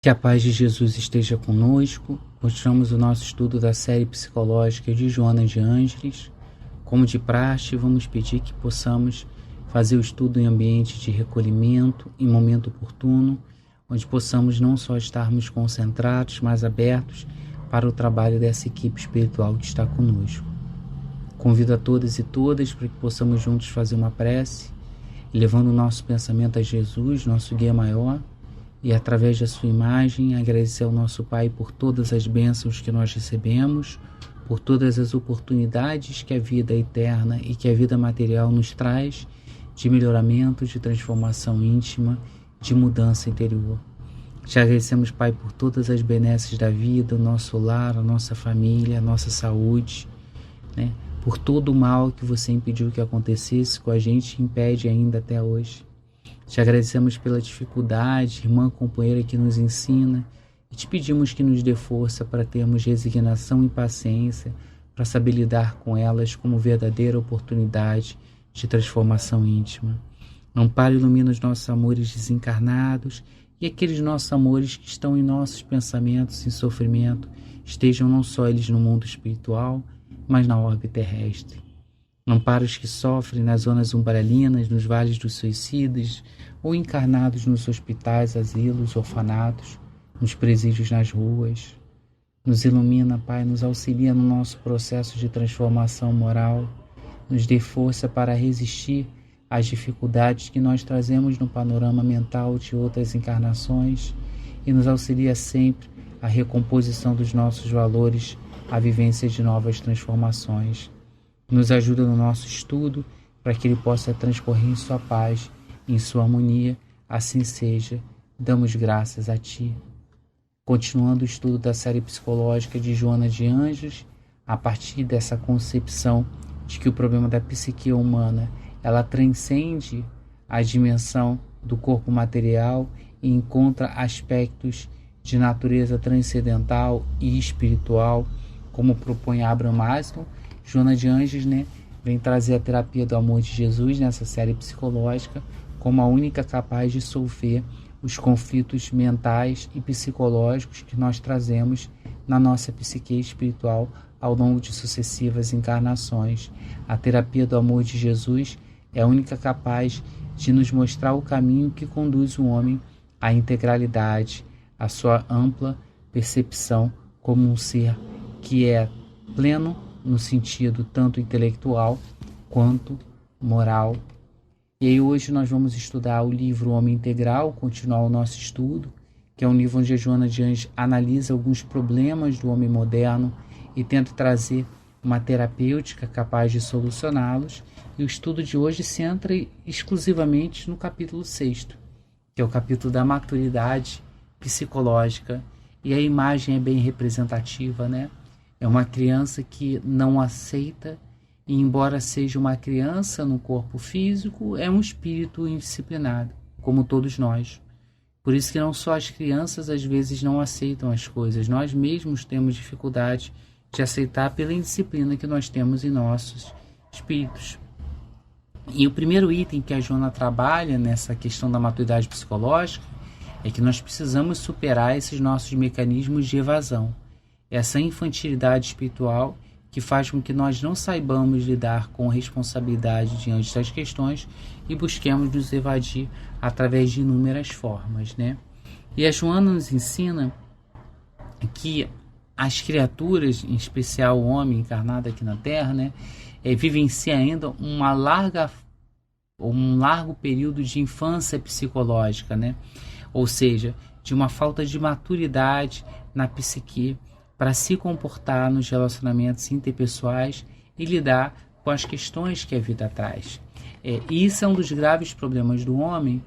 Que a paz de Jesus esteja conosco. Continuamos o nosso estudo da série psicológica de Joana de Ângeles. Como de praxe, vamos pedir que possamos fazer o estudo em ambiente de recolhimento, em momento oportuno, onde possamos não só estarmos concentrados, mas abertos para o trabalho dessa equipe espiritual que está conosco. Convido a todas e todas para que possamos juntos fazer uma prece, levando o nosso pensamento a Jesus, nosso guia maior, e através da sua imagem agradecer ao nosso Pai por todas as bênçãos que nós recebemos, por todas as oportunidades que a vida eterna e que a vida material nos traz de melhoramento, de transformação íntima, de mudança interior. Te agradecemos, Pai, por todas as benesses da vida, o nosso lar, a nossa família, a nossa saúde, né? Por todo o mal que você impediu que acontecesse com a gente e impede ainda até hoje. Te agradecemos pela dificuldade, irmã companheira que nos ensina, e te pedimos que nos dê força para termos resignação e paciência para saber lidar com elas como verdadeira oportunidade de transformação íntima. Ampara e ilumina os nossos amores desencarnados e aqueles nossos amores que estão em nossos pensamentos em sofrimento, estejam não só eles no mundo espiritual, mas na orbe terrestre. Ampara os que sofrem nas zonas umbralinas, nos vales dos suicidas, ou encarnados nos hospitais, asilos, orfanatos, nos presídios nas ruas. Nos ilumina, Pai, nos auxilia no nosso processo de transformação moral, nos dê força para resistir às dificuldades que nós trazemos no panorama mental de outras encarnações e nos auxilia sempre à recomposição dos nossos valores, à vivência de novas transformações. Nos ajuda no nosso estudo para que ele possa transcorrer em sua paz, em sua harmonia. Assim seja, damos graças a Ti. Continuando o estudo da série psicológica de Joana de Ângeles, a partir dessa concepção de que o problema da psique humana, ela transcende a dimensão do corpo material e encontra aspectos de natureza transcendental e espiritual, como propõe Abraham Maslow. Joana de Ângeles, vem trazer a terapia do amor de Jesus nessa série psicológica como a única capaz de dissolver os conflitos mentais e psicológicos que nós trazemos na nossa psique espiritual ao longo de sucessivas encarnações. A terapia do amor de Jesus é a única capaz de nos mostrar o caminho que conduz o homem à integralidade, à sua ampla percepção como um ser que é pleno no sentido tanto intelectual quanto moral. E aí hoje nós vamos estudar o livro Homem Integral, continuar o nosso estudo, que é um livro onde a Joana de Ângeles analisa alguns problemas do homem moderno e tenta trazer uma terapêutica capaz de solucioná-los. E o estudo de hoje se centra exclusivamente no capítulo 6º, que é o capítulo da maturidade psicológica. E a imagem é bem representativa, É uma criança que não aceita, e embora seja uma criança no corpo físico, é um espírito indisciplinado, como todos nós. Por isso que não só as crianças às vezes não aceitam as coisas, nós mesmos temos dificuldade de aceitar pela indisciplina que nós temos em nossos espíritos. E o primeiro item que a Joana trabalha nessa questão da maturidade psicológica é que nós precisamos superar esses nossos mecanismos de evasão. Essa infantilidade espiritual que faz com que nós não saibamos lidar com responsabilidade diante das questões e busquemos nos evadir através de inúmeras formas, E a Joana nos ensina que as criaturas, em especial o homem encarnado aqui na Terra, vivencia ainda um largo período de infância psicológica, Ou seja, de uma falta de maturidade na psique, para se comportar nos relacionamentos interpessoais e lidar com as questões que a vida traz. E isso é um dos graves problemas do homem,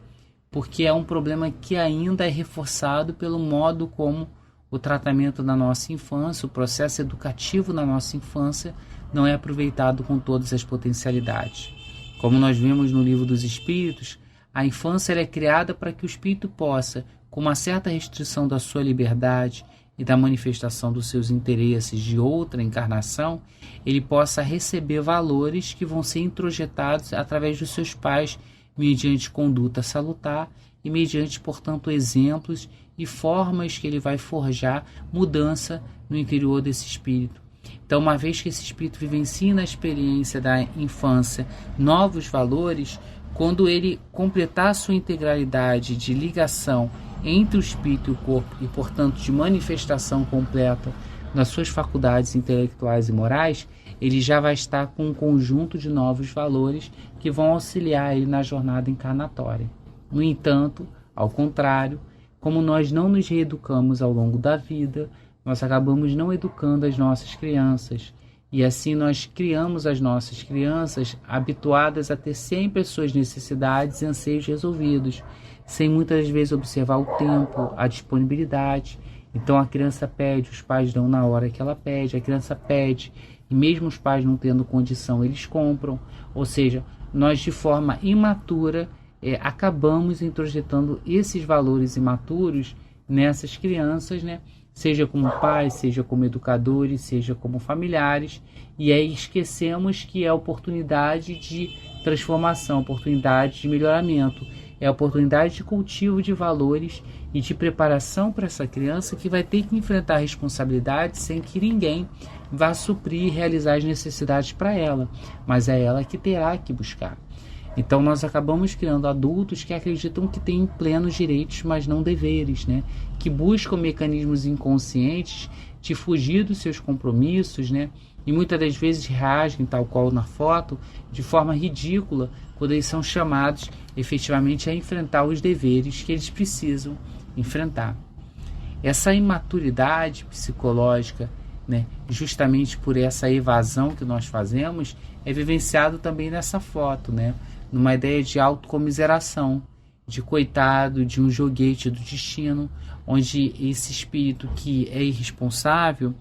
porque é um problema que ainda é reforçado pelo modo como o tratamento da nossa infância, o processo educativo na nossa infância, não é aproveitado com todas as potencialidades. Como nós vemos no Livro dos Espíritos, a infância é criada para que o espírito possa, com uma certa restrição da sua liberdade e da manifestação dos seus interesses de outra encarnação, ele possa receber valores que vão ser introjetados através dos seus pais mediante conduta salutar e mediante, portanto, exemplos e formas que ele vai forjar mudança no interior desse espírito. Então, uma vez que esse espírito vivencia na experiência da infância novos valores, quando ele completar a sua integralidade de ligação entre o espírito e o corpo e, portanto, de manifestação completa das suas faculdades intelectuais e morais, ele já vai estar com um conjunto de novos valores que vão auxiliar ele na jornada encarnatória. No entanto, ao contrário, como nós não nos reeducamos ao longo da vida, nós acabamos não educando as nossas crianças. E assim nós criamos as nossas crianças habituadas a ter sempre as suas necessidades e anseios resolvidos, sem muitas vezes observar o tempo, a disponibilidade. Então a criança pede, os pais dão na hora que ela pede, a criança pede, e mesmo os pais não tendo condição, eles compram. Ou seja, nós de forma imatura acabamos introjetando esses valores imaturos nessas crianças, né? Seja como pais, seja como educadores, seja como familiares, e aí esquecemos que é a oportunidade de transformação, oportunidade de melhoramento, é a oportunidade de cultivo de valores e de preparação para essa criança que vai ter que enfrentar responsabilidades sem que ninguém vá suprir e realizar as necessidades para ela, mas é ela que terá que buscar. Então nós acabamos criando adultos que acreditam que têm plenos direitos, mas não deveres, né? Que buscam mecanismos inconscientes de fugir dos seus compromissos, né? E muitas das vezes reagem, tal qual na foto, de forma ridícula, quando eles são chamados efetivamente a enfrentar os deveres que eles precisam enfrentar. Essa imaturidade psicológica, né, justamente por essa evasão que nós fazemos, é vivenciado também nessa foto, né? Numa ideia de autocomiseração, de coitado, de um joguete do destino, onde esse espírito que é irresponsável,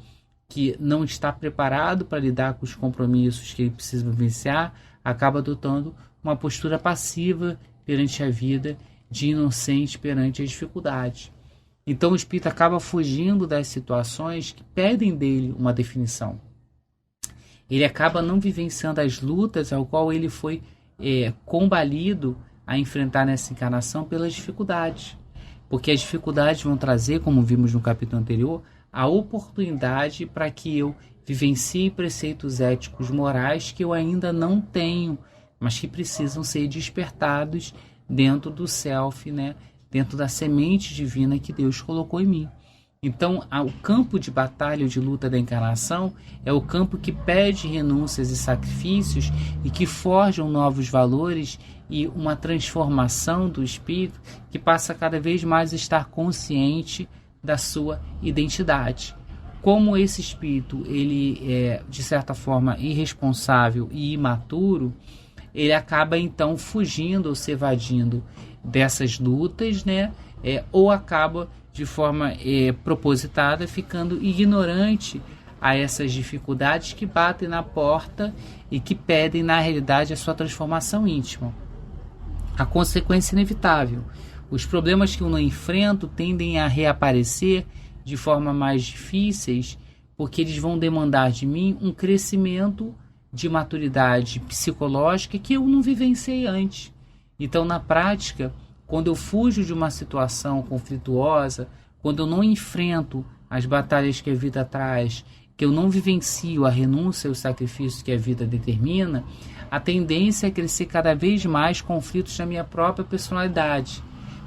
que não está preparado para lidar com os compromissos que ele precisa vivenciar, acaba adotando uma postura passiva perante a vida, de inocente perante as dificuldades. Então o espírito acaba fugindo das situações que pedem dele uma definição. Ele acaba não vivenciando as lutas ao qual ele foi combalido a enfrentar nessa encarnação pelas dificuldades, porque as dificuldades vão trazer, como vimos no capítulo anterior, a oportunidade para que eu vivencie preceitos éticos morais que eu ainda não tenho, mas que precisam ser despertados dentro do self, né? Dentro da semente divina que Deus colocou em mim. Então, o campo de batalha, de luta da encarnação, é o campo que pede renúncias e sacrifícios e que forjam novos valores e uma transformação do espírito que passa cada vez mais a estar consciente da sua identidade. Como esse espírito ele é, de certa forma, irresponsável e imaturo, ele acaba então fugindo ou se evadindo dessas lutas, né? Ou acaba de forma propositada, ficando ignorante a essas dificuldades que batem na porta e que pedem, na realidade, a sua transformação íntima. A consequência inevitável. Os problemas que eu não enfrento tendem a reaparecer de forma mais difíceis, porque eles vão demandar de mim um crescimento de maturidade psicológica que eu não vivenciei antes. Então, na prática, quando eu fujo de uma situação conflituosa, quando eu não enfrento as batalhas que a vida traz, que eu não vivencio a renúncia e o sacrifício que a vida determina, a tendência é crescer cada vez mais conflitos na minha própria personalidade,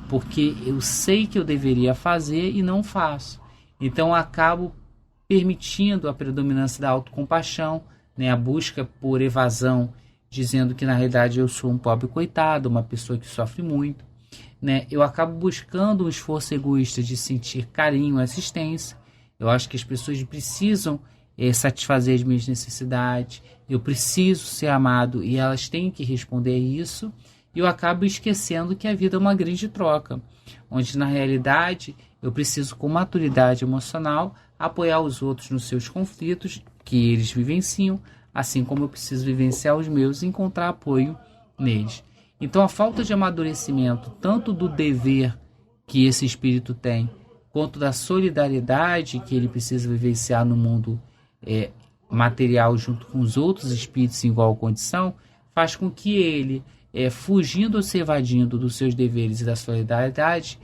porque eu sei que eu deveria fazer e não faço. Então eu acabo permitindo a predominância da autocompaixão, né, a busca por evasão, dizendo que na realidade eu sou um pobre coitado, uma pessoa que sofre muito. Né? Eu acabo buscando um esforço egoísta de sentir carinho e assistência. Eu acho que as pessoas precisam satisfazer as minhas necessidades, eu preciso ser amado e elas têm que responder a isso. E eu acabo esquecendo que a vida é uma grande troca, onde na realidade eu preciso, com maturidade emocional, apoiar os outros nos seus conflitos que eles vivenciam, assim como eu preciso vivenciar os meus e encontrar apoio neles. Então a falta de amadurecimento, tanto do dever que esse espírito tem, quanto da solidariedade que ele precisa vivenciar no mundo material junto com os outros espíritos em igual condição, faz com que ele, fugindo ou se evadindo dos seus deveres e da solidariedade,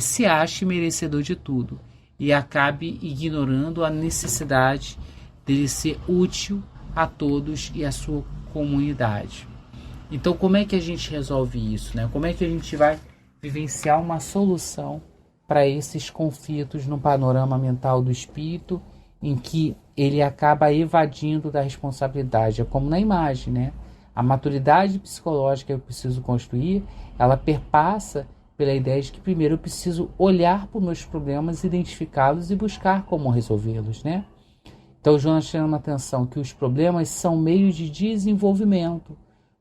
se ache merecedor de tudo e acabe ignorando a necessidade dele ser útil a todos e a sua comunidade. Então, como é que a gente resolve isso, né? Como é que a gente vai vivenciar uma solução para esses conflitos no panorama mental do espírito, em que ele acaba evadindo da responsabilidade? É como na imagem, né? A maturidade psicológica que eu preciso construir, ela perpassa pela ideia de que primeiro eu preciso olhar para os meus problemas, identificá-los e buscar como resolvê-los, né? Então, Jonas chama a atenção que os problemas são meios de desenvolvimento,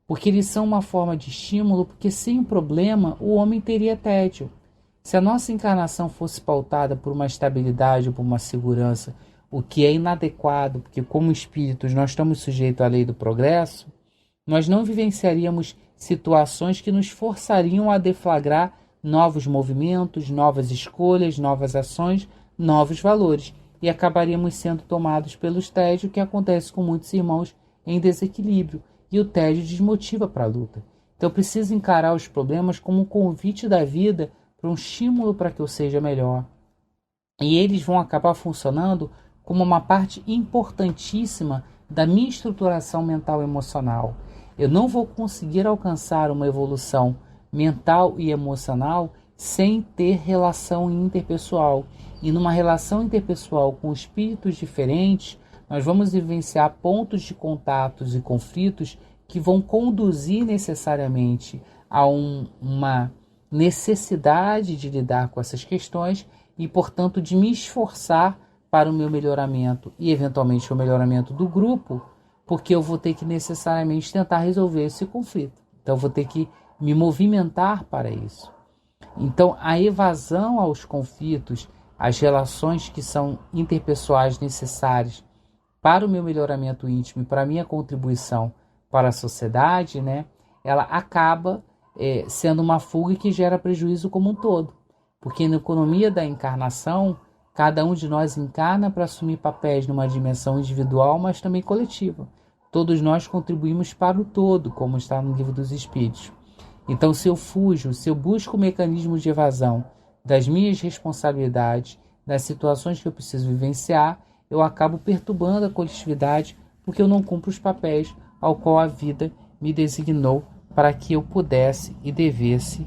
porque eles são uma forma de estímulo, porque sem o problema o homem teria tédio. Se a nossa encarnação fosse pautada por uma estabilidade ou por uma segurança, o que é inadequado, porque como espíritos nós estamos sujeitos à lei do progresso, nós não vivenciaríamos situações que nos forçariam a deflagrar novos movimentos, novas escolhas, novas ações, novos valores, e acabaríamos sendo tomados pelos tédios, que acontece com muitos irmãos em desequilíbrio, e o tédio desmotiva para a luta. Então eu preciso encarar os problemas como um convite da vida para um estímulo para que eu seja melhor. E eles vão acabar funcionando como uma parte importantíssima da minha estruturação mental e emocional. Eu não vou conseguir alcançar uma evolução mental e emocional sem ter relação interpessoal. E numa relação interpessoal com espíritos diferentes, nós vamos vivenciar pontos de contatos e conflitos que vão conduzir necessariamente a uma necessidade de lidar com essas questões e, portanto, de me esforçar para o meu melhoramento e, eventualmente, o melhoramento do grupo, porque eu vou ter que necessariamente tentar resolver esse conflito. Então, eu vou ter que me movimentar para isso. Então, a evasão aos conflitos, as relações que são interpessoais necessárias para o meu melhoramento íntimo e para a minha contribuição para a sociedade, né, ela acaba sendo uma fuga que gera prejuízo como um todo. Porque na economia da encarnação, cada um de nós encarna para assumir papéis numa dimensão individual, mas também coletiva. Todos nós contribuímos para o todo, como está no Livro dos Espíritos. Então, se eu fujo, se eu busco mecanismos de evasão das minhas responsabilidades, das situações que eu preciso vivenciar, eu acabo perturbando a coletividade, porque eu não cumpro os papéis ao qual a vida me designou para que eu pudesse e devesse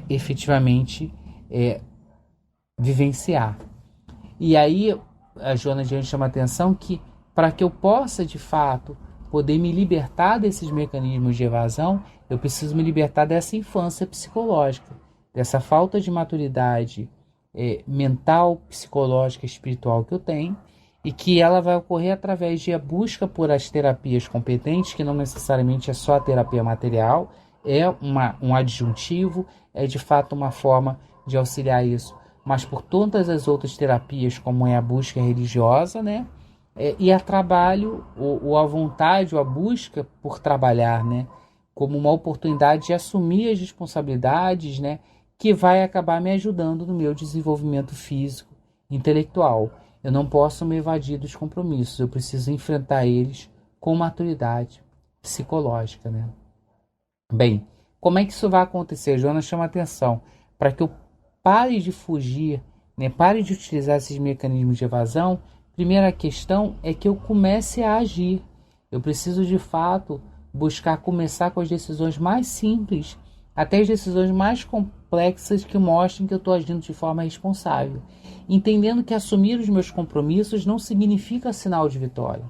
efetivamente vivenciar. E aí a Joana de Anjos chama a atenção que para que eu possa de fato poder me libertar desses mecanismos de evasão, eu preciso me libertar dessa infância psicológica, dessa falta de maturidade mental, psicológica, espiritual que eu tenho, e que ela vai ocorrer através de a busca por as terapias competentes, que não necessariamente é só a terapia material, é um adjuntivo, é de fato uma forma de auxiliar isso, mas por todas as outras terapias, como é a busca religiosa, né? E a trabalho, ou a vontade, ou a busca por trabalhar, né? Como uma oportunidade de assumir as responsabilidades, né? Que vai acabar me ajudando no meu desenvolvimento físico, intelectual. Eu não posso me evadir dos compromissos, eu preciso enfrentar eles com maturidade psicológica, né? Bem, como é que isso vai acontecer? Joana chama a atenção para que eu pare de fugir, né? Pare de utilizar esses mecanismos de evasão. Primeira questão é que eu comece a agir. Eu preciso, de fato, buscar começar com as decisões mais simples, até as decisões mais complexas que mostrem que eu estou agindo de forma responsável. Entendendo que assumir os meus compromissos não significa sinal de vitória.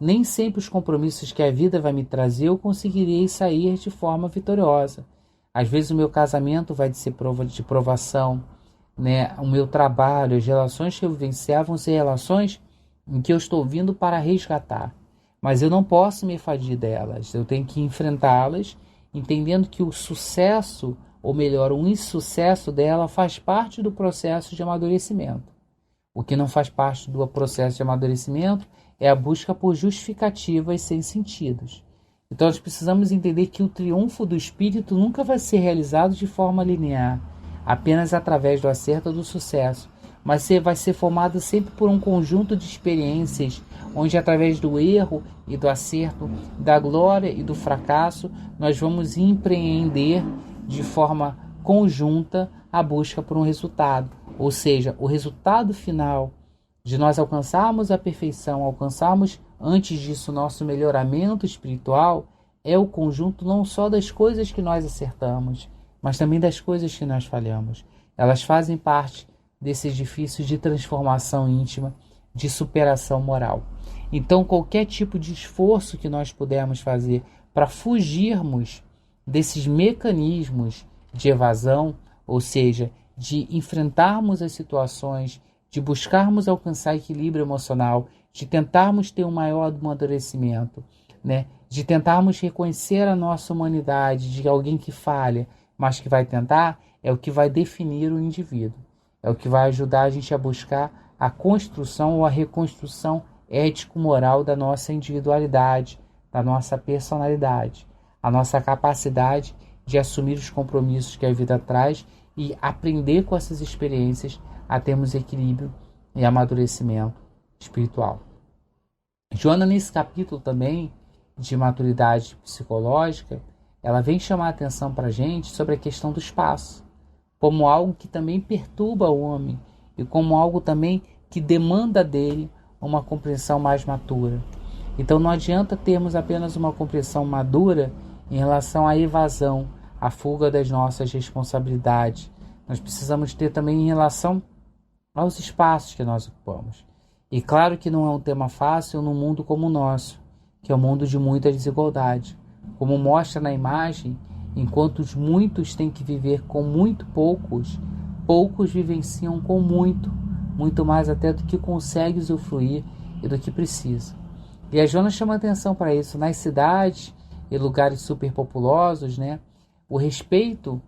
Nem sempre os compromissos que a vida vai me trazer eu conseguirei sair de forma vitoriosa. Às vezes o meu casamento vai ser prova de provação, né? O meu trabalho, as relações que eu vivenciar vão ser relações em que eu estou vindo para resgatar. Mas eu não posso me evadir delas, eu tenho que enfrentá-las, entendendo que o sucesso, ou melhor, o insucesso dela faz parte do processo de amadurecimento. O que não faz parte do processo de amadurecimento é a busca por justificativas sem sentidos. Então nós precisamos entender que o triunfo do espírito nunca vai ser realizado de forma linear, apenas através do acerto ou do sucesso, mas vai ser formado sempre por um conjunto de experiências, onde através do erro e do acerto, da glória e do fracasso, nós vamos empreender de forma conjunta à busca por um resultado. Ou seja, o resultado final de nós alcançarmos a perfeição, alcançarmos antes disso nosso melhoramento espiritual, é o conjunto não só das coisas que nós acertamos, mas também das coisas que nós falhamos. Elas fazem parte desse edifício de transformação íntima, de superação moral. Então, qualquer tipo de esforço que nós pudermos fazer para fugirmos desses mecanismos de evasão, ou seja, de enfrentarmos as situações, de buscarmos alcançar equilíbrio emocional, de tentarmos ter um maior amadurecimento, né? De tentarmos reconhecer a nossa humanidade de alguém que falha, mas que vai tentar, é o que vai definir o indivíduo. É o que vai ajudar a gente a buscar a construção ou a reconstrução ético-moral da nossa individualidade, da nossa personalidade, a nossa capacidade de assumir os compromissos que a vida traz e aprender com essas experiências a termos equilíbrio e amadurecimento espiritual. Joana, nesse capítulo também de maturidade psicológica, ela vem chamar a atenção para a gente sobre a questão do espaço, como algo que também perturba o homem e como algo também que demanda dele uma compreensão mais madura. Então não adianta termos apenas uma compreensão madura em relação à evasão, à fuga das nossas responsabilidades. Nós precisamos ter também em relação aos espaços que nós ocupamos. E claro que não é um tema fácil num mundo como o nosso, que é um mundo de muita desigualdade. Como mostra na imagem, enquanto os muitos têm que viver com muito poucos, poucos vivenciam com muito, muito mais até do que consegue usufruir e do que precisa. E a Joana chama atenção para isso. Nas cidades e lugares superpopulosos, né, o respeito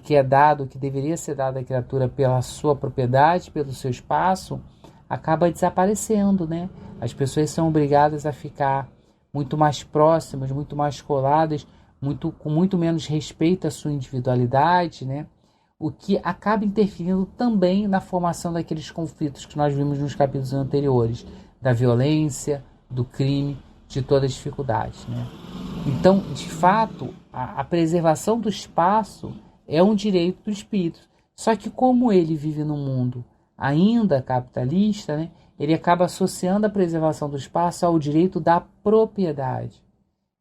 que é dado, que deveria ser dado à criatura pela sua propriedade, pelo seu espaço, acaba desaparecendo, né? As pessoas são obrigadas a ficar muito mais próximas, muito mais coladas, com muito menos respeito à sua individualidade, né? O que acaba interferindo também na formação daqueles conflitos que nós vimos nos capítulos anteriores, da violência, do crime, de todas as dificuldades, né? Então, de fato, a preservação do espaço é um direito do espírito. Só que como ele vive num mundo ainda capitalista, né, ele acaba associando a preservação do espaço ao direito da propriedade,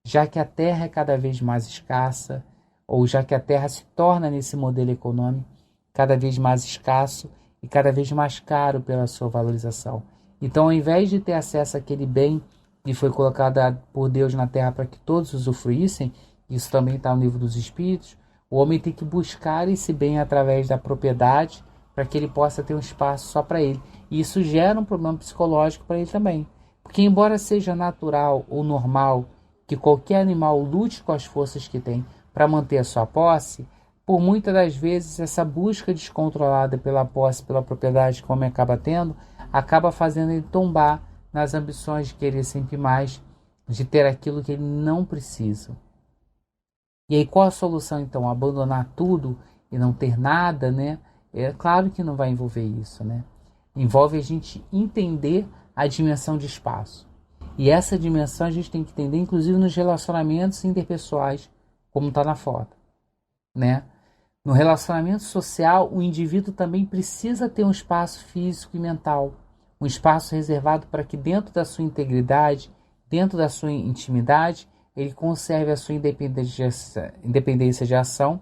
já que a terra é cada vez mais escassa, ou já que a terra se torna nesse modelo econômico cada vez mais escasso e cada vez mais caro pela sua valorização. Então, ao invés de ter acesso àquele bem que foi colocado por Deus na terra para que todos usufruíssem, isso também está no livro dos Espíritos, o homem tem que buscar esse bem através da propriedade para que ele possa ter um espaço só para ele. E isso gera um problema psicológico para ele também. Porque embora seja natural ou normal que qualquer animal lute com as forças que tem para manter a sua posse, por muitas das vezes essa busca descontrolada pela posse, pela propriedade que o homem acaba tendo, acaba fazendo ele tombar nas ambições de querer sempre mais, de ter aquilo que ele não precisa. E aí qual a solução então? Abandonar tudo e não ter nada, né? É claro que não vai envolver isso, né? Envolve a gente entender a dimensão de espaço. E essa dimensão a gente tem que entender inclusive nos relacionamentos interpessoais, como está na foto, né? No relacionamento social, o indivíduo também precisa ter um espaço físico e mental, um espaço reservado para que dentro da sua integridade, dentro da sua intimidade, ele conserve a sua independência de ação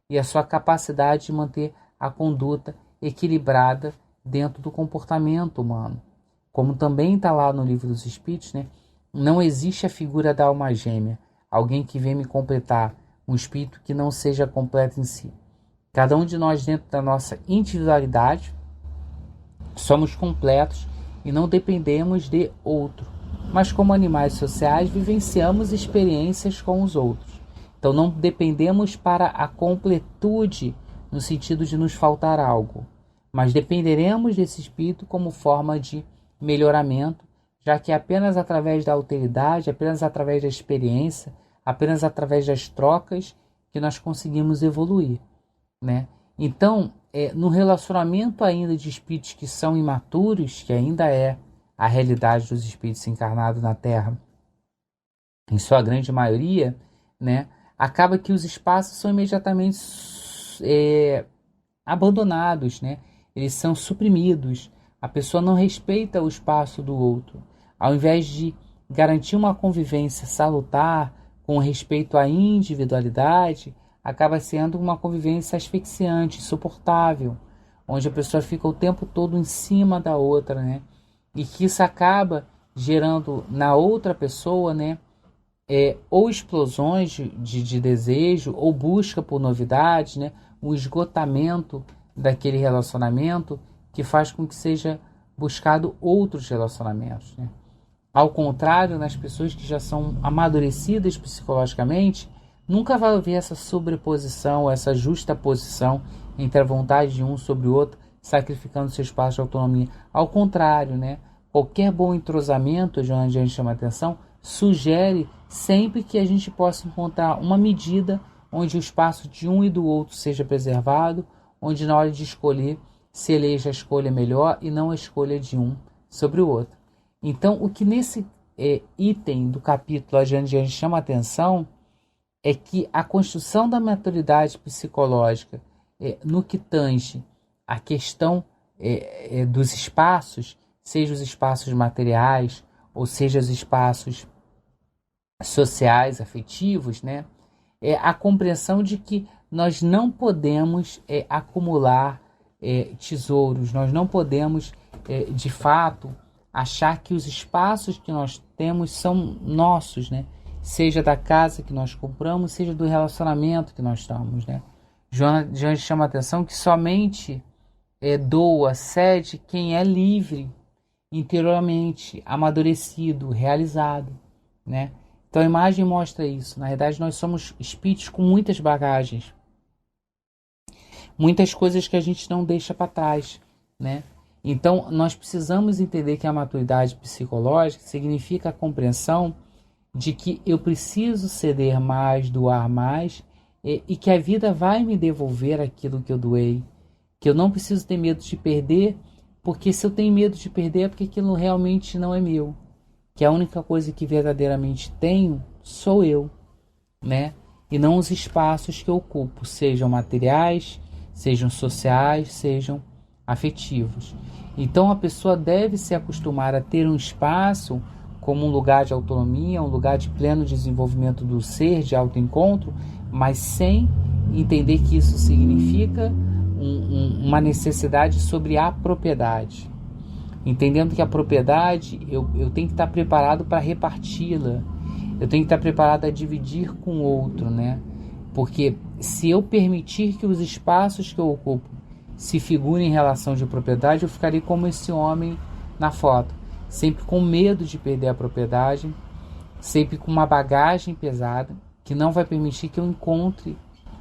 e a sua capacidade de manter a conduta equilibrada dentro do comportamento humano. Como também está lá no livro dos Espíritos, né? Não existe a figura da alma gêmea, alguém que vem me completar, um espírito que não seja completo em si. Cada um de nós, dentro da nossa individualidade, somos completos e não dependemos de outro. Mas como animais sociais, vivenciamos experiências com os outros. Então não dependemos para a completude, no sentido de nos faltar algo. Mas dependeremos desse espírito como forma de melhoramento, já que é apenas através da alteridade, apenas através da experiência, apenas através das trocas que nós conseguimos evoluir, né? Então, no relacionamento ainda de espíritos que são imaturos, que ainda é a realidade dos espíritos encarnados na Terra, em sua grande maioria, né, acaba que os espaços são imediatamente abandonados, né? Eles são suprimidos. A pessoa não respeita o espaço do outro. Ao invés de garantir uma convivência salutar, com respeito à individualidade, acaba sendo uma convivência asfixiante, insuportável, onde a pessoa fica o tempo todo em cima da outra, né? E que isso acaba gerando na outra pessoa, né? Ou explosões de desejo, ou busca por novidades, né? Um esgotamento daquele relacionamento que faz com que seja buscado outros relacionamentos, né? Ao contrário, nas pessoas que já são amadurecidas psicologicamente, nunca vai haver essa sobreposição, essa justaposição entre a vontade de um sobre o outro, sacrificando seu espaço de autonomia. Ao contrário, né? Qualquer bom entrosamento, onde a gente chama atenção, sugere sempre que a gente possa encontrar uma medida onde o espaço de um e do outro seja preservado, onde na hora de escolher se eleja a escolha melhor e não a escolha de um sobre o outro. Então, o que nesse item do capítulo a gente chama atenção é que a construção da maturidade psicológica no que tange a questão dos espaços, seja os espaços materiais, ou seja os espaços sociais, afetivos, né? É a compreensão de que nós não podemos acumular tesouros, nós não podemos, de fato, achar que os espaços que nós temos são nossos, né? Seja da casa que nós compramos, seja do relacionamento que nós estamos, né? Joana chama a atenção que somente doa, cede quem é livre, interiormente, amadurecido, realizado, né? Então a imagem mostra isso. Na verdade, nós somos espíritos com muitas bagagens, muitas coisas que a gente não deixa para trás, né? Então, nós precisamos entender que a maturidade psicológica significa a compreensão de que eu preciso ceder mais, doar mais, e que a vida vai me devolver aquilo que eu doei, que eu não preciso ter medo de perder, porque se eu tenho medo de perder é porque aquilo realmente não é meu, que a única coisa que verdadeiramente tenho sou eu, né? E não os espaços que eu ocupo, sejam materiais, sejam sociais, sejam afetivos. Então a pessoa deve se acostumar a ter um espaço como um lugar de autonomia, um lugar de pleno desenvolvimento do ser, de autoencontro, mas sem entender que isso significa uma necessidade sobre a propriedade. Entendendo que a propriedade, eu tenho que estar preparado para reparti-la, eu tenho que estar preparado a dividir com o outro, né? Porque se eu permitir que os espaços que eu ocupo se figurem em relação de propriedade, eu ficarei como esse homem na foto, sempre com medo de perder a propriedade, sempre com uma bagagem pesada, que não vai permitir que eu encontre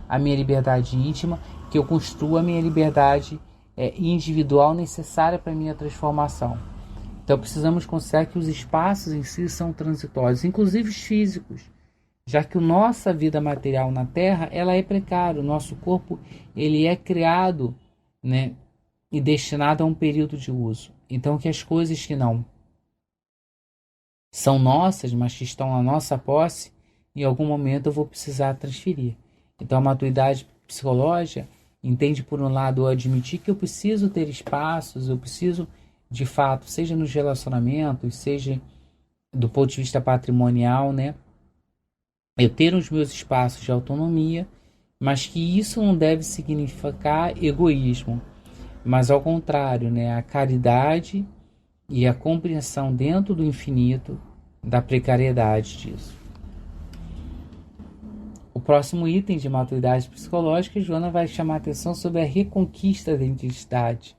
a minha liberdade íntima, que eu construa a minha liberdade individual necessária para a minha transformação. Então precisamos considerar que os espaços em si são transitórios, inclusive os físicos, já que a nossa vida material na Terra ela é precária, o nosso corpo ele é criado, né, e destinado a um período de uso. Então que as coisas que não são nossas, mas que estão na nossa posse, em algum momento eu vou precisar transferir. Então a maturidade psicológica entende, por um lado, eu admitir que eu preciso ter espaços, eu preciso, de fato, seja nos relacionamentos, seja do ponto de vista patrimonial, né, eu ter os meus espaços de autonomia, mas que isso não deve significar egoísmo, mas ao contrário, né, a caridade e a compreensão dentro do infinito da precariedade disso. O próximo item de maturidade psicológica, Joana vai chamar a atenção sobre a reconquista da identidade,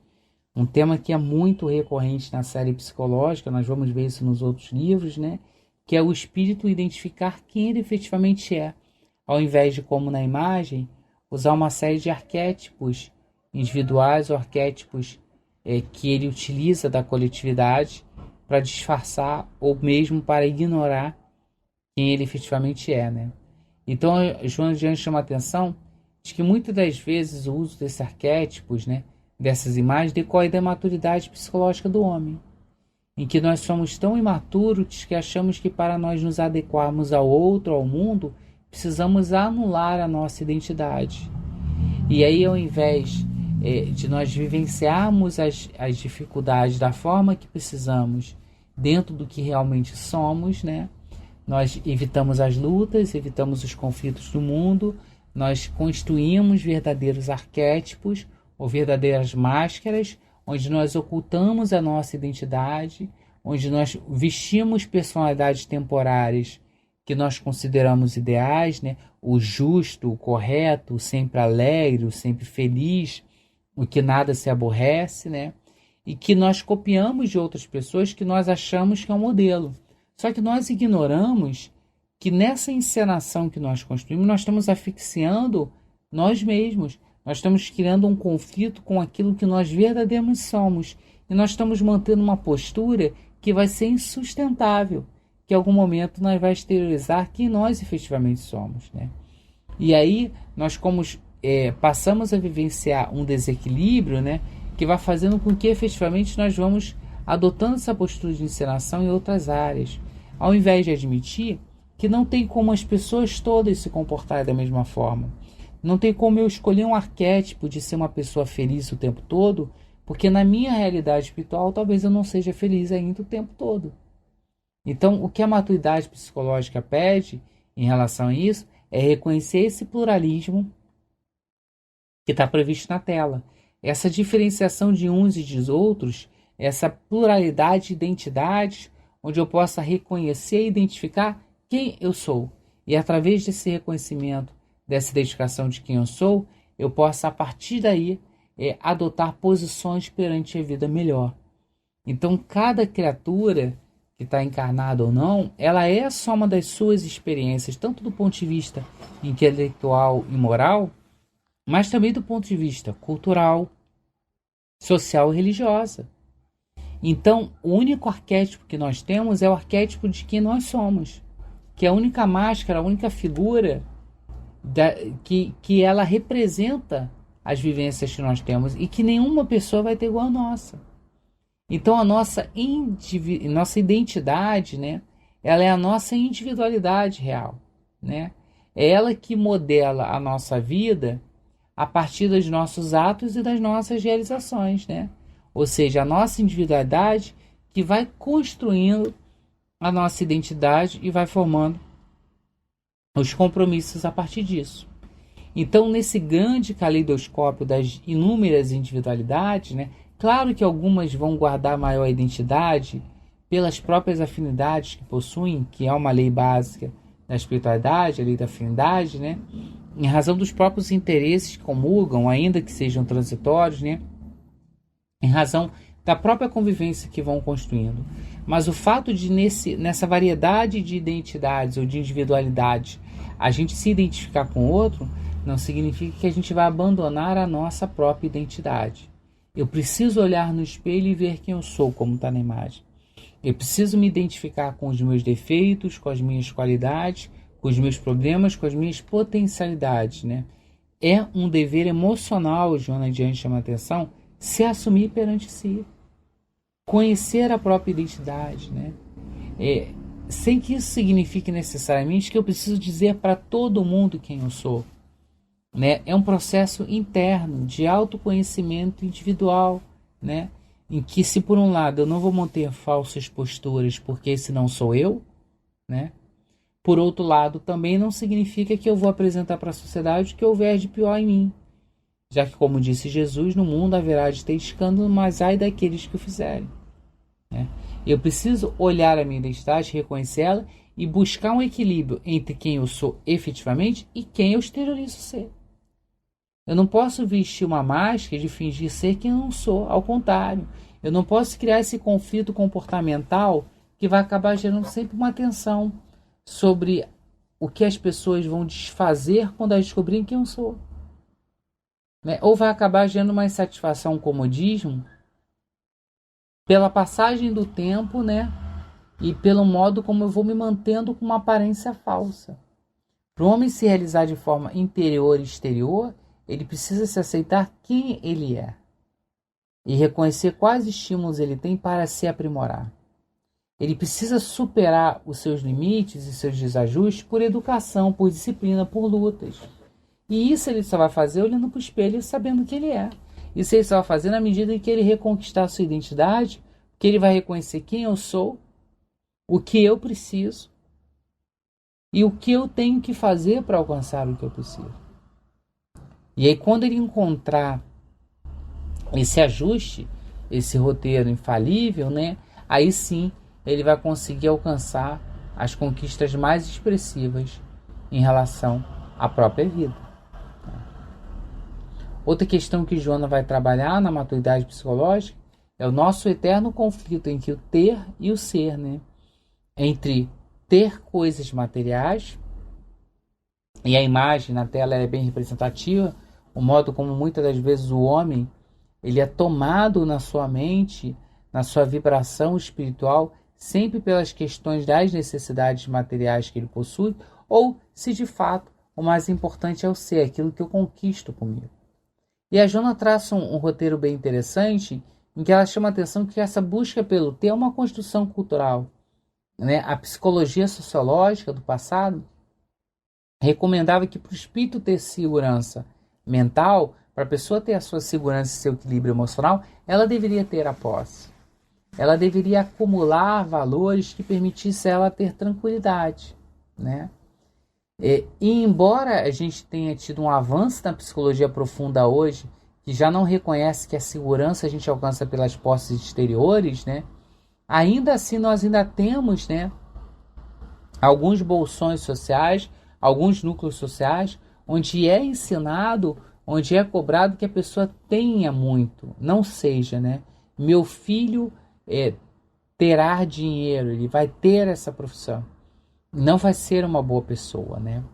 um tema que é muito recorrente na série psicológica, nós vamos ver isso nos outros livros, né, que é o espírito identificar quem ele efetivamente é, ao invés de, como na imagem, usar uma série de arquétipos individuais ou arquétipos que ele utiliza da coletividade para disfarçar ou mesmo para ignorar quem ele efetivamente é, né? Então, Joana de Anjos chama a atenção de que muitas das vezes o uso desses arquétipos, né, dessas imagens, decorre da maturidade psicológica do homem, em que nós somos tão imaturos que achamos que para nós nos adequarmos ao outro, ao mundo, precisamos anular a nossa identidade. E aí, ao invés de nós vivenciarmos as dificuldades da forma que precisamos, dentro do que realmente somos, né? Nós evitamos as lutas, evitamos os conflitos do mundo, nós construímos verdadeiros arquétipos ou verdadeiras máscaras, onde nós ocultamos a nossa identidade, onde nós vestimos personalidades temporárias que nós consideramos ideais, né? O justo, o correto, o sempre alegre, o sempre feliz, o que nada se aborrece, né? E que nós copiamos de outras pessoas que nós achamos que é um modelo. Só que nós ignoramos que nessa encenação que nós construímos, nós estamos asfixiando nós mesmos. Nós estamos criando um conflito com aquilo que nós verdadeiramente somos. E nós estamos mantendo uma postura que vai ser insustentável, que em algum momento nós vai exteriorizar quem nós efetivamente somos, né? E aí nós passamos a vivenciar um desequilíbrio, né, que vai fazendo com que efetivamente nós vamos adotando essa postura de encenação em outras áreas, ao invés de admitir que não tem como as pessoas todas se comportarem da mesma forma. Não tem como eu escolher um arquétipo de ser uma pessoa feliz o tempo todo, porque na minha realidade espiritual talvez eu não seja feliz ainda o tempo todo. Então, o que a maturidade psicológica pede em relação a isso é reconhecer esse pluralismo que está previsto na tela. Essa diferenciação de uns e de outros, essa pluralidade de identidades, onde eu possa reconhecer e identificar quem eu sou. E através desse reconhecimento, dessa identificação de quem eu sou, eu possa, a partir daí, adotar posições perante a vida melhor. Então, cada criatura que está encarnada ou não, ela é a soma das suas experiências, tanto do ponto de vista intelectual e moral, mas também do ponto de vista cultural, social e religiosa. Então, o único arquétipo que nós temos é o arquétipo de quem nós somos, que é a única máscara, a única figura que ela representa as vivências que nós temos e que nenhuma pessoa vai ter igual a nossa. Então, a nossa identidade, né, ela é a nossa individualidade real, né? É ela que modela a nossa vida a partir dos nossos atos e das nossas realizações, né? Ou seja, a nossa individualidade que vai construindo a nossa identidade e vai formando os compromissos a partir disso. Então, nesse grande caleidoscópio das inúmeras individualidades, né, claro que algumas vão guardar maior identidade pelas próprias afinidades que possuem, que é uma lei básica da espiritualidade, a lei da afinidade, né? Em razão dos próprios interesses que comulgam, ainda que sejam transitórios, né? Em razão da própria convivência que vão construindo. Mas o fato de nessa variedade de identidades ou de individualidades a gente se identificar com o outro, não significa que a gente vai abandonar a nossa própria identidade. Eu preciso olhar no espelho e ver quem eu sou, como está na imagem. Eu preciso me identificar com os meus defeitos, com as minhas qualidades, com os meus problemas, com as minhas potencialidades, né? É um dever emocional, Joana Diante chama a atenção, se assumir perante si. Conhecer a própria identidade, né? Sem que isso signifique necessariamente que eu preciso dizer para todo mundo quem eu sou. Né? É um processo interno de autoconhecimento individual, né? Em que, se por um lado eu não vou manter falsas posturas porque esse não sou eu, né? Por outro lado, também não significa que eu vou apresentar para a sociedade o que houver de pior em mim, já que, como disse Jesus, no mundo haverá de ter escândalo, mas ai daqueles que o fizerem, né? Eu preciso olhar a minha identidade, reconhecê-la e buscar um equilíbrio entre quem eu sou efetivamente e quem eu exteriorizo ser. Eu não posso vestir uma máscara de fingir ser quem eu não sou. Ao contrário, eu não posso criar esse conflito comportamental que vai acabar gerando sempre uma tensão sobre o que as pessoas vão desfazer quando elas descobrirem quem eu sou. Né? Ou vai acabar gerando uma insatisfação, um comodismo, pela passagem do tempo, né? E pelo modo como eu vou me mantendo com uma aparência falsa. Para o homem se realizar de forma interior e exterior, ele precisa se aceitar quem ele é e reconhecer quais estímulos ele tem para se aprimorar. Ele precisa superar os seus limites e seus desajustes por educação, por disciplina, por lutas. E isso ele só vai fazer olhando para o espelho e sabendo que ele é. Isso ele só vai fazer na medida em que ele reconquistar a sua identidade, que ele vai reconhecer quem eu sou, o que eu preciso e o que eu tenho que fazer para alcançar o que eu preciso. E aí quando ele encontrar esse ajuste, esse roteiro infalível, né? Aí sim ele vai conseguir alcançar as conquistas mais expressivas em relação à própria vida. Outra questão que Joana vai trabalhar na maturidade psicológica é o nosso eterno conflito entre o ter e o ser, né? Entre ter coisas materiais, e a imagem na tela é bem representativa, o modo como muitas das vezes o homem ele é tomado na sua mente, na sua vibração espiritual, sempre pelas questões das necessidades materiais que ele possui, ou se de fato o mais importante é o ser, aquilo que eu conquisto comigo. E a Joana traça um roteiro bem interessante, em que ela chama a atenção que essa busca pelo ter é uma construção cultural. Né? A psicologia sociológica do passado recomendava que para o espírito ter segurança mental, para a pessoa ter a sua segurança e seu equilíbrio emocional, ela deveria ter a posse. Ela deveria acumular valores que permitissem ela ter tranquilidade. Né? E embora a gente tenha tido um avanço na psicologia profunda hoje, que já não reconhece que a segurança a gente alcança pelas posses exteriores, né? Ainda assim nós ainda temos, né, alguns bolsões sociais, alguns núcleos sociais, onde é ensinado, onde é cobrado que a pessoa tenha muito, não seja, né? Meu filho terá dinheiro, ele vai ter essa profissão. Não vai ser uma boa pessoa, né?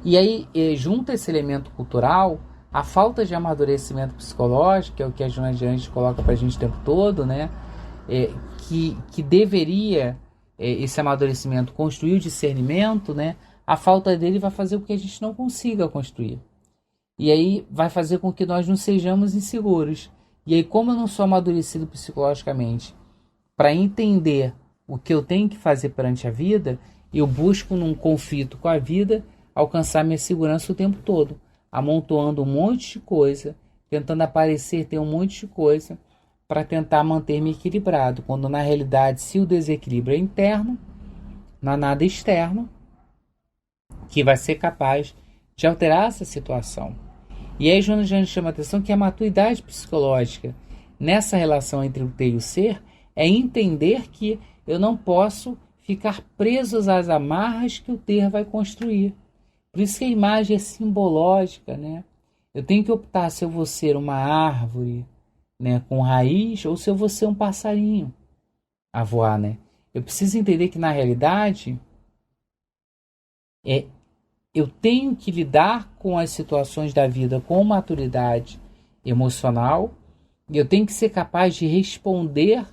E aí, junto a esse elemento cultural, a falta de amadurecimento psicológico, que é o que a Joana de Anjos coloca pra gente o tempo todo, né? Que deveria, esse amadurecimento, construir o discernimento, né? A falta dele vai fazer com que a gente não consiga construir. E aí vai fazer com que nós não sejamos inseguros. E aí, como eu não sou amadurecido psicologicamente para entender o que eu tenho que fazer perante a vida, eu busco num conflito com a vida alcançar minha segurança o tempo todo, amontoando um monte de coisa, tentando aparecer ter um monte de coisa para tentar manter-me equilibrado, quando na realidade, se o desequilíbrio é interno, não há nada externo que vai ser capaz de alterar essa situação. E aí Joana já chama a atenção que a maturidade psicológica nessa relação entre o ter e o ser é entender que eu não posso ficar preso às amarras que o ter vai construir. Por isso que a imagem é simbológica, né? Eu tenho que optar se eu vou ser uma árvore, né, com raiz, ou se eu vou ser um passarinho a voar, né? Eu preciso entender que na realidade eu tenho que lidar com as situações da vida com maturidade emocional, e eu tenho que ser capaz de responder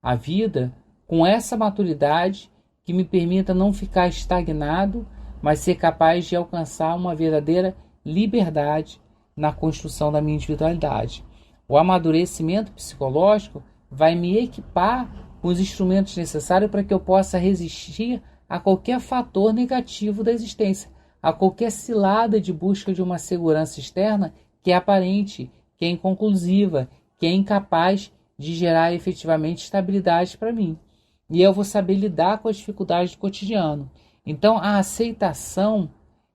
à vida com essa maturidade que me permita não ficar estagnado, mas ser capaz de alcançar uma verdadeira liberdade na construção da minha individualidade. O amadurecimento psicológico vai me equipar com os instrumentos necessários para que eu possa resistir a qualquer fator negativo da existência, a qualquer cilada de busca de uma segurança externa que é aparente, que é inconclusiva, que é incapaz de gerar efetivamente estabilidade para mim. E eu vou saber lidar com as dificuldades do cotidiano. Então, a aceitação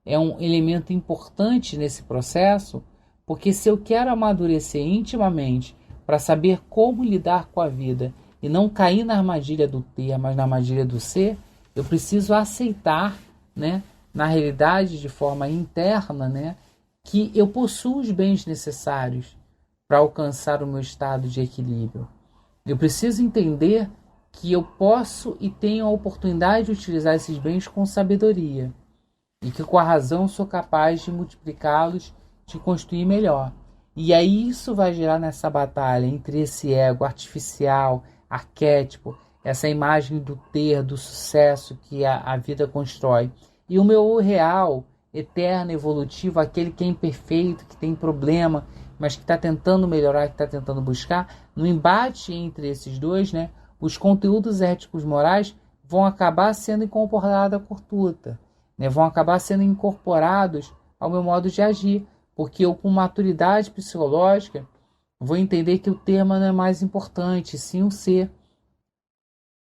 é um elemento importante nesse processo, porque se eu quero amadurecer intimamente para saber como lidar com a vida e não cair na armadilha do ter, mas na armadilha do ser, eu preciso aceitar, né, na realidade, de forma interna, né, que eu possuo os bens necessários para alcançar o meu estado de equilíbrio. Eu preciso entender que eu posso e tenho a oportunidade de utilizar esses bens com sabedoria, e que com a razão sou capaz de multiplicá-los, de construir melhor. E aí isso vai gerar nessa batalha entre esse ego artificial, arquétipo, essa imagem do ter, do sucesso que a vida constrói, e o meu eu real, eterno, evolutivo, aquele que é imperfeito, que tem problema, mas que está tentando melhorar, que está tentando buscar. No embate entre esses dois, né, os conteúdos éticos morais vão acabar sendo em temporada curta. né, vão acabar sendo incorporados ao meu modo de agir, porque eu, com maturidade psicológica, vou entender que o termo não é mais importante, sim o ser.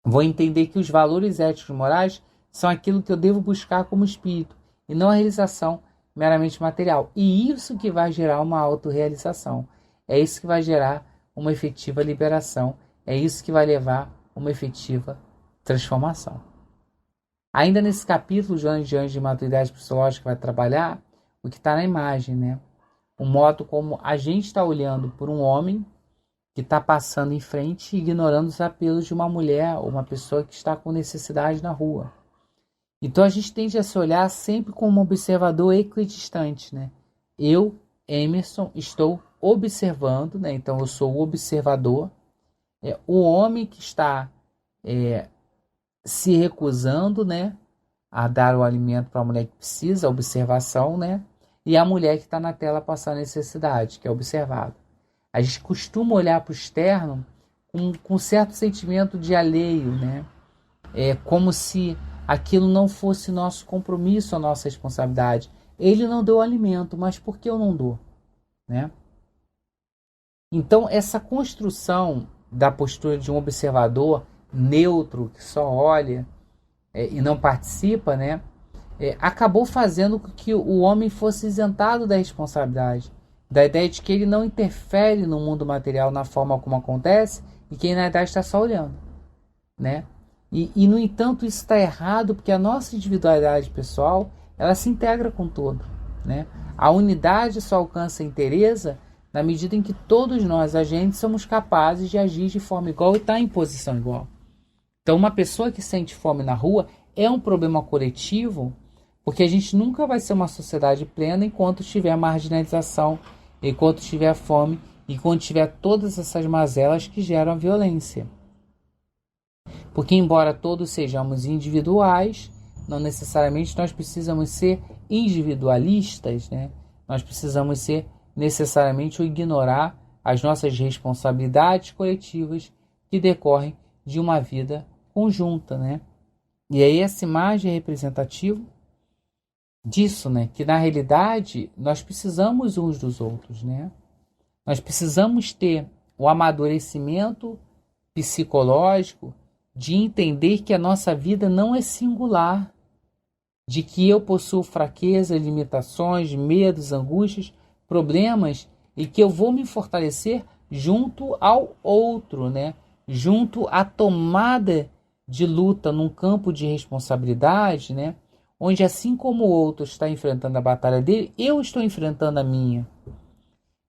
Vou entender que os valores éticos e morais são aquilo que eu devo buscar como espírito, e não a realização meramente material. E isso que vai gerar uma autorrealização. É isso que vai gerar uma efetiva liberação. É isso que vai levar uma efetiva transformação. Ainda nesse capítulo, Joana de Anjos de Maturidade Psicológica vai trabalhar o que está na imagem, né? O modo como a gente está olhando por um homem que está passando em frente e ignorando os apelos de uma mulher ou uma pessoa que está com necessidade na rua. Então a gente tende a se olhar sempre como um observador equidistante, né? Eu, Emerson, estou observando, né? Então eu sou o observador. O homem que está se recusando, né, a dar o alimento para a mulher que precisa, a observação, né? E a mulher que está na tela passando necessidade, que é observado. A gente costuma olhar para o externo com certo sentimento de alheio, né? É como se aquilo não fosse nosso compromisso, a nossa responsabilidade. Ele não deu alimento, mas por que eu não dou? Né? Então, essa construção da postura de um observador neutro, que só olha e não participa, né? Acabou fazendo com que o homem fosse isentado da responsabilidade, da ideia de que ele não interfere no mundo material na forma como acontece e que ele, na verdade, está só olhando, né? E, no entanto, isso está errado porque a nossa individualidade pessoal ela se integra com o todo, né? A unidade só alcança a inteireza na medida em que todos nós, agentes, somos capazes de agir de forma igual e estar em posição igual. Então, uma pessoa que sente fome na rua é um problema coletivo, porque a gente nunca vai ser uma sociedade plena enquanto tiver marginalização, enquanto tiver fome, enquanto tiver todas essas mazelas que geram a violência. Porque, embora todos sejamos individuais, não necessariamente nós precisamos ser individualistas, né? Nós precisamos ser necessariamente ou ignorar as nossas responsabilidades coletivas que decorrem de uma vida conjunta, né? E aí essa imagem é representativa disso, né? Que na realidade nós precisamos uns dos outros, né? Nós precisamos ter o amadurecimento psicológico de entender que a nossa vida não é singular, de que eu possuo fraquezas, limitações, medos, angústias, problemas e que eu vou me fortalecer junto ao outro, né? Junto à tomada de luta num campo de responsabilidade, né? Onde assim como o outro está enfrentando a batalha dele, eu estou enfrentando a minha.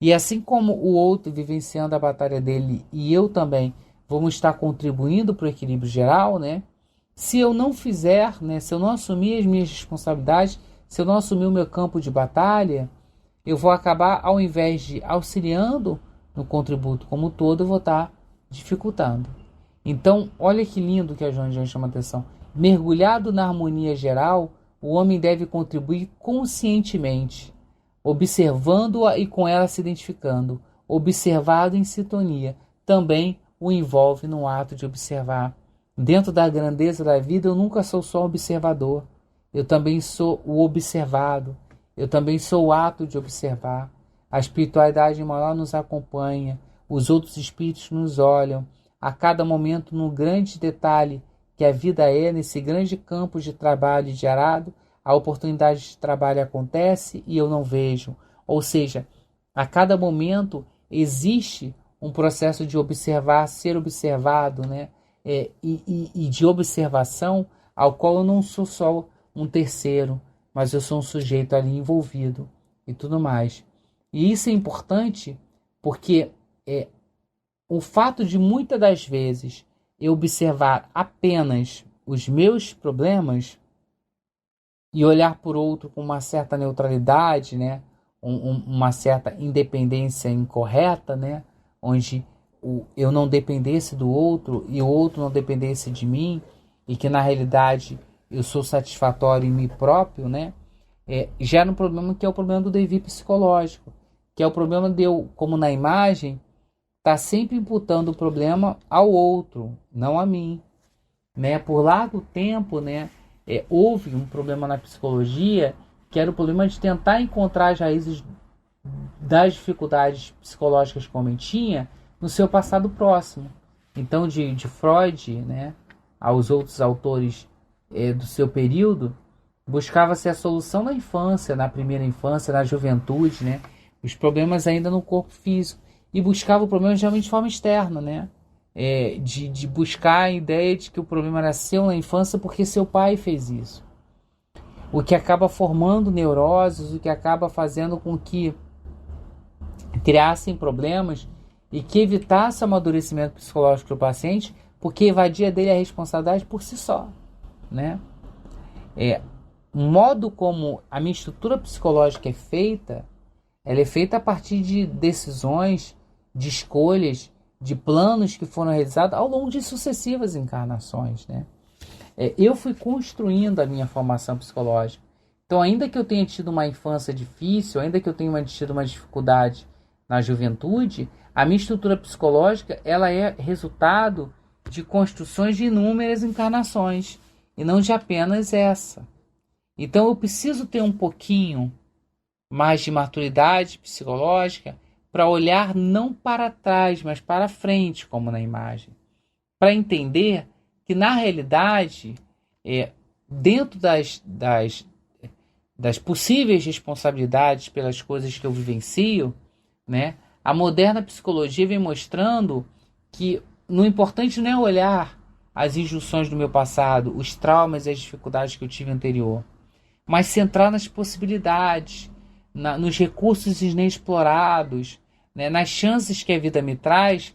E assim como o outro vivenciando a batalha dele e eu também vamos estar contribuindo para o equilíbrio geral, né? Se eu não fizer, né? Se eu não assumir as minhas responsabilidades, se eu não assumir o meu campo de batalha, eu vou acabar, ao invés de auxiliando no contributo como um todo, eu vou estar dificultando. Então, olha que lindo que a Joana de Anjos chama a atenção. Mergulhado na harmonia geral, o homem deve contribuir conscientemente, observando-a e com ela se identificando. Observado em sintonia, também o envolve no ato de observar. Dentro da grandeza da vida, eu nunca sou só observador. Eu também sou o observado. Eu também sou o ato de observar. A espiritualidade maior nos acompanha. Os outros espíritos nos olham. A cada momento, no grande detalhe que a vida é, nesse grande campo de trabalho e de arado, a oportunidade de trabalho acontece e eu não vejo. Ou seja, a cada momento existe um processo de observar, ser observado, né? E de observação ao qual eu não sou só um terceiro, mas eu sou um sujeito ali envolvido e tudo mais. E isso é importante porque o fato de muitas das vezes eu observar apenas os meus problemas e olhar por outro com uma certa neutralidade, né? Uma certa independência incorreta, né? Onde eu não dependesse do outro e o outro não dependesse de mim e que na realidade eu sou satisfatório em mim próprio, né? Gera um problema que é o problema do devir psicológico, que é o problema de eu, como na imagem, tá sempre imputando o problema ao outro, não a mim, né? Por largo tempo, né? houve um problema na psicologia, que era o problema de tentar encontrar as raízes das dificuldades psicológicas que o homem tinha no seu passado próximo. Então, de Freud, né, aos outros autores do seu período, buscava-se a solução na infância, na primeira infância, na juventude, né, os problemas ainda no corpo físico, e buscava o problema geralmente de forma externa, né, de buscar a ideia de que o problema era seu na infância porque seu pai fez isso. O que acaba formando neuroses, o que acaba fazendo com que criassem problemas e que evitasse o amadurecimento psicológico do paciente, porque evadia dele a responsabilidade por si só, né? O modo como a minha estrutura psicológica é feita, ela é feita a partir de decisões, de escolhas, de planos que foram realizados ao longo de sucessivas encarnações, né? Eu fui construindo a minha formação psicológica. Então, ainda que eu tenha tido uma infância difícil, ainda que eu tenha tido uma dificuldade na juventude, a minha estrutura psicológica ela é resultado de construções de inúmeras encarnações, e não de apenas essa. Então, eu preciso ter um pouquinho mais de maturidade psicológica para olhar não para trás, mas para frente, como na imagem. Para entender que, na realidade, dentro das possíveis responsabilidades pelas coisas que eu vivencio, né, a moderna psicologia vem mostrando que o importante não é olhar as injunções do meu passado, os traumas e as dificuldades que eu tive anterior, mas centrar nas possibilidades, nos recursos inexplorados, né, nas chances que a vida me traz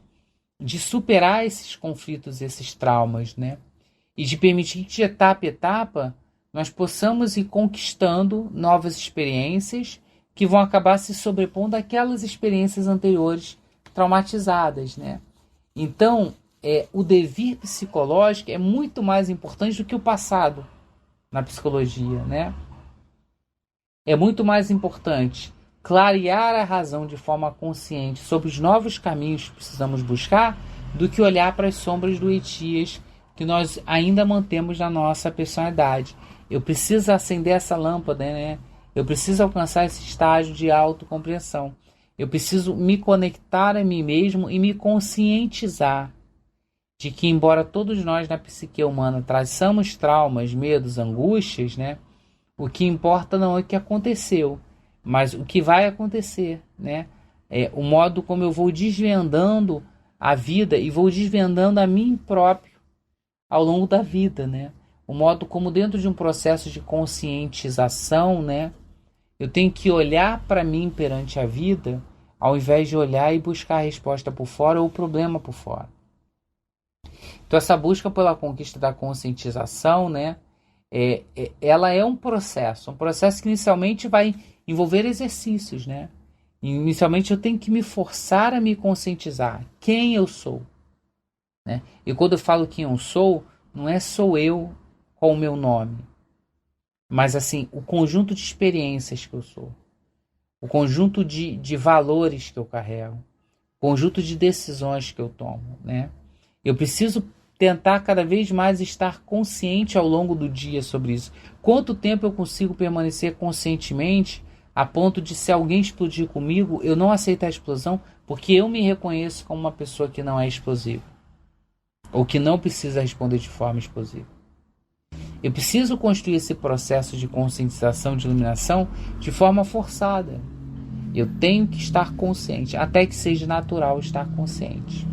de superar esses conflitos, esses traumas, né, e de permitir que de etapa em etapa nós possamos ir conquistando novas experiências que vão acabar se sobrepondo àquelas experiências anteriores traumatizadas, né? Então, o devir psicológico é muito mais importante do que o passado na psicologia, né? É muito mais importante clarear a razão de forma consciente sobre os novos caminhos que precisamos buscar do que olhar para as sombras doentias que nós ainda mantemos na nossa personalidade. Eu preciso acender essa lâmpada, né? Eu preciso alcançar esse estágio de autocompreensão. Eu preciso me conectar a mim mesmo e me conscientizar de que, embora todos nós na psique humana traçamos traumas, medos, angústias, né? O que importa não é o que aconteceu, mas o que vai acontecer, né? O modo como eu vou desvendando a vida e vou desvendando a mim próprio ao longo da vida, né? O modo como, dentro de um processo de conscientização, né, eu tenho que olhar para mim perante a vida, ao invés de olhar e buscar a resposta por fora ou o problema por fora. Então, essa busca pela conquista da conscientização, né, ela é um processo que inicialmente vai envolver exercícios, né? Inicialmente eu tenho que me forçar a me conscientizar quem eu sou, né? E quando eu falo quem eu sou, não é sou eu com o meu nome, mas assim, o conjunto de experiências que eu sou, o conjunto de valores que eu carrego, o conjunto de decisões que eu tomo, né? Eu preciso tentar cada vez mais estar consciente ao longo do dia sobre isso. Quanto tempo eu consigo permanecer conscientemente a ponto de, se alguém explodir comigo, eu não aceitar a explosão porque eu me reconheço como uma pessoa que não é explosiva ou que não precisa responder de forma explosiva. Eu preciso construir esse processo de conscientização, de iluminação, de forma forçada. Eu tenho que estar consciente, até que seja natural estar consciente.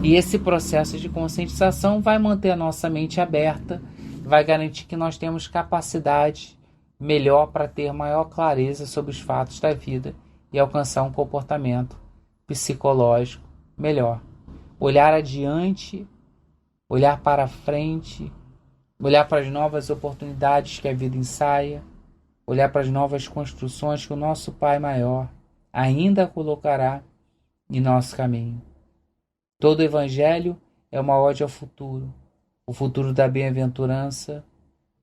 E esse processo de conscientização vai manter a nossa mente aberta, vai garantir que nós temos capacidade melhor para ter maior clareza sobre os fatos da vida e alcançar um comportamento psicológico melhor. Olhar adiante, olhar para frente, olhar para as novas oportunidades que a vida ensaia, olhar para as novas construções que o nosso Pai maior ainda colocará em nosso caminho. Todo evangelho é uma ode ao futuro, o futuro da bem-aventurança,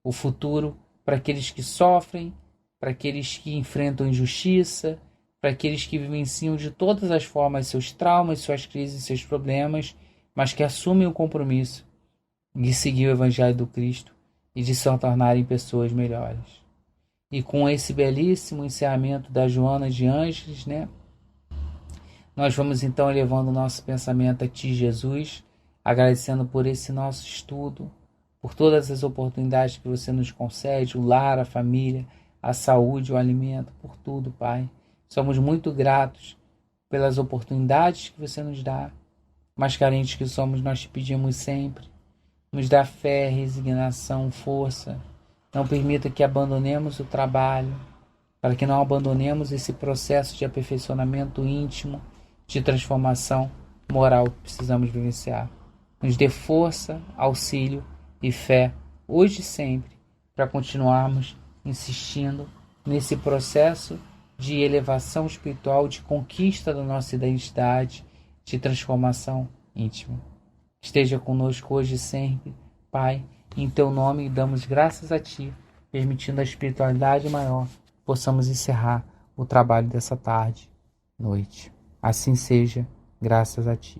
o futuro para aqueles que sofrem, para aqueles que enfrentam injustiça, para aqueles que vivenciam de todas as formas seus traumas, suas crises, seus problemas, mas que assumem o compromisso de seguir o evangelho do Cristo e de se tornarem pessoas melhores. E com esse belíssimo encerramento da Joana de Ângeles, né? Nós vamos então elevando o nosso pensamento a Ti, Jesus, agradecendo por esse nosso estudo, por todas as oportunidades que você nos concede, o lar, a família, a saúde, o alimento, por tudo, Pai. Somos muito gratos pelas oportunidades que você nos dá, mas carentes que somos, nós te pedimos sempre. Nos dá fé, resignação, força. Não permita que abandonemos o trabalho, para que não abandonemos esse processo de aperfeiçoamento íntimo, de transformação moral que precisamos vivenciar. Nos dê força, auxílio e fé, hoje e sempre, para continuarmos insistindo nesse processo de elevação espiritual, de conquista da nossa identidade, de transformação íntima. Esteja conosco hoje e sempre, Pai, em Teu nome damos graças a Ti, permitindo a espiritualidade maior, possamos encerrar o trabalho dessa tarde, noite. Assim seja, graças a Ti.